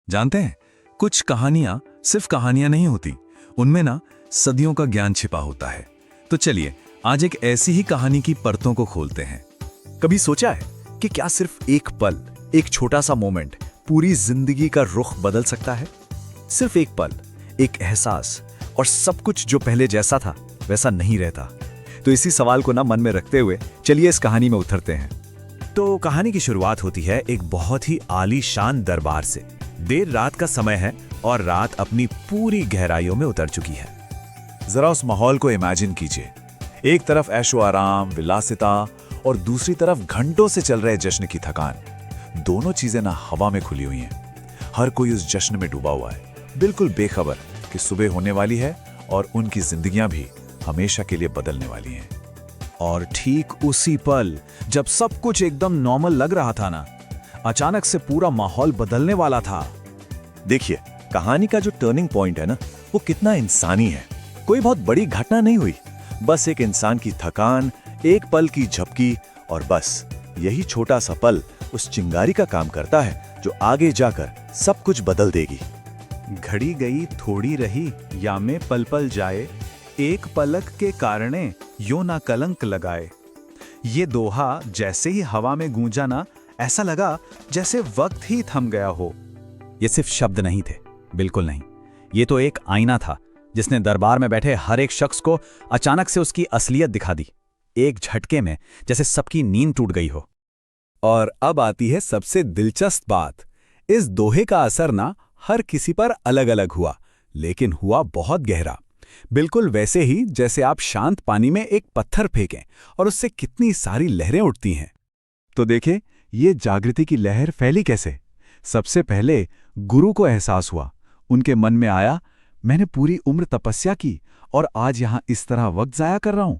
जानते हैं, कुछ कहानियां सिर्फ कहानियां नहीं होती, उनमें ना सदियों का ज्ञान छिपा होता है। तो चलिए आज एक ऐसी ही कहानी की परतों को खोलते हैं। कभी सोचा है कि क्या सिर्फ एक पल, एक छोटा सा मोमेंट पूरी जिंदगी का रुख बदल सकता है? सिर्फ एक पल, एक एहसास, और सब कुछ जो पहले जैसा था वैसा नहीं रहता। तो इसी सवाल को ना मन में रखते हुए चलिए इस कहानी में उतरते हैं। तो कहानी की शुरुआत होती है एक बहुत ही आलीशान दरबार से। देर रात का समय है और रात अपनी पूरी गहराइयों में उतर चुकी है। जरा उस माहौल को इमेजिन कीजिए। एक तरफ ऐशो आराम, विलासिता, और दूसरी तरफ घंटों से चल रहे जश्न की थकान। दोनों चीजें ना हवा में खुली हुई हैं। हर कोई उस जश्न में डूबा हुआ है, बिल्कुल बेखबर कि सुबह होने वाली है और उनकी जिंदगियां भी हमेशा के लिए बदलने वाली हैं। और ठीक उसी पल जब सब कुछ एकदम नॉर्मल लग रहा था ना, अचानक से पूरा माहौल बदलने वाला था। देखिए, कहानी का जो टर्निंग पॉइंट है ना, वो कितना इंसानी है। कोई बहुत बड़ी घटना नहीं हुई, बस एक इंसान की थकान, एक पल की झपकी, और बस यही छोटा सा पल उस चिंगारी का काम करता है जो आगे जाकर सब कुछ बदल देगी। घड़ी गई थोड़ी रही, या में पल पल जाए, एक पलक के कारणे यो ना कलंक लगाए। ये दोहा जैसे ही हवा में गूंजा ना, ऐसा लगा जैसे वक्त ही थम गया हो। ये सिर्फ शब्द नहीं थे, बिल्कुल नहीं। ये तो एक आईना था जिसने दरबार में बैठे हर एक शख्स को अचानक से उसकी असलियत दिखा दी, एक झटके में, जैसे सबकी नींद टूट गई हो। और अब आती है सबसे दिलचस्प बात। इस दोहे का असर ना हर किसी पर अलग अलग हुआ, लेकिन हुआ बहुत गहरा। बिल्कुल वैसे ही जैसे आप शांत पानी में एक पत्थर फेंकें और उससे कितनी सारी लहरें उठती हैं। तो देखें, ये जागृति की लहर फैली कैसे। सबसे पहले गुरु को एहसास हुआ। उनके मन में आया, मैंने पूरी उम्र तपस्या की और आज यहां इस तरह वक्त जाया कर रहा हूं।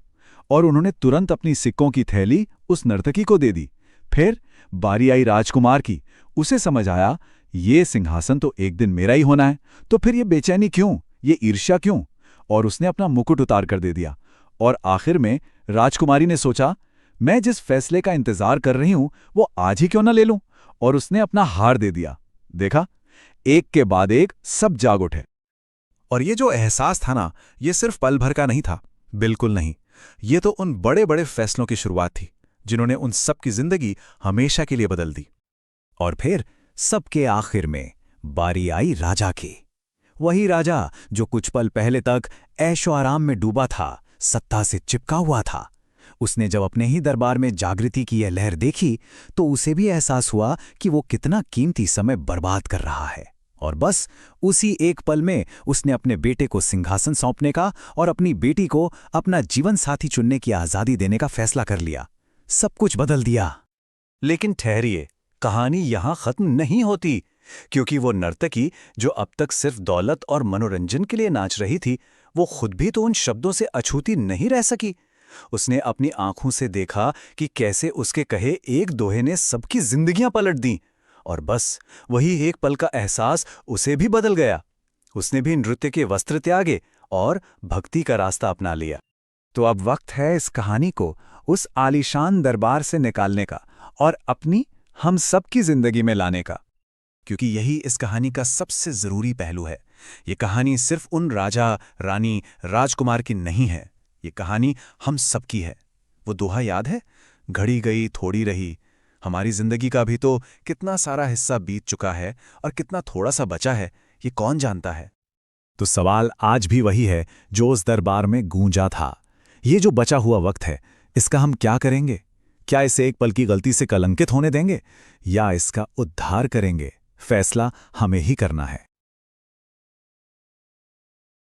और उन्होंने तुरंत अपनी सिक्कों की थैली उस नर्तकी को दे दी। फिर बारी आई राजकुमार की। उसे समझ आया, ये सिंहासन तो एक दिन मेरा ही होना है, तो फिर ये बेचैनी क्यों, ये ईर्ष्या क्यों? और उसने अपना मुकुट उतार कर दे दिया। और आखिर में राजकुमारी ने सोचा, मैं जिस फैसले का इंतजार कर रही हूं वो आज ही क्यों ना ले लूं, और उसने अपना हार दे दिया। देखा, एक के बाद एक सब जाग उठे। और ये जो एहसास था ना, ये सिर्फ पल भर का नहीं था, बिल्कुल नहीं। ये तो उन बड़े बड़े फैसलों की शुरुआत थी जिन्होंने उन सब की जिंदगी हमेशा के लिए बदल दी। और फिर सबके आखिर में बारी आई राजा की। वही राजा जो कुछ पल पहले तक ऐशो आराम में डूबा था, सत्ता से चिपका हुआ था। उसने जब अपने ही दरबार में जागृति की यह लहर देखी, तो उसे भी एहसास हुआ कि वो कितना कीमती समय बर्बाद कर रहा है। और बस उसी एक पल में उसने अपने बेटे को सिंहासन सौंपने का और अपनी बेटी को अपना जीवन साथी चुनने की आज़ादी देने का फैसला कर लिया। सब कुछ बदल दिया। लेकिन ठहरिए, कहानी यहां खत्म नहीं होती, क्योंकि वो नर्तकी जो अब तक सिर्फ दौलत और मनोरंजन के लिए नाच रही थी, वो खुद भी तो उन शब्दों से अछूती नहीं रह सकी। उसने अपनी आंखों से देखा कि कैसे उसके कहे एक दोहे ने सबकी जिंदगियां पलट दी। और बस वही एक पल का एहसास उसे भी बदल गया। उसने भी नृत्य के वस्त्र त्यागे और भक्ति का रास्ता अपना लिया। तो अब वक्त है इस कहानी को उस आलीशान दरबार से निकालने का और अपनी हम सबकी जिंदगी में लाने का, क्योंकि यही इस कहानी का सबसे जरूरी पहलू है। ये कहानी सिर्फ उन राजा, रानी, राजकुमार की नहीं है, ये कहानी हम सबकी है। वो दोहा याद है, घड़ी गई थोड़ी रही। हमारी जिंदगी का भी तो कितना सारा हिस्सा बीत चुका है और कितना थोड़ा सा बचा है, ये कौन जानता है। तो सवाल आज भी वही है जो उस दरबार में गूंजा था। ये जो बचा हुआ वक्त है, इसका हम क्या करेंगे? क्या इसे एक पल की गलती से कलंकित होने देंगे, या इसका उद्धार करेंगे? फैसला हमें ही करना है।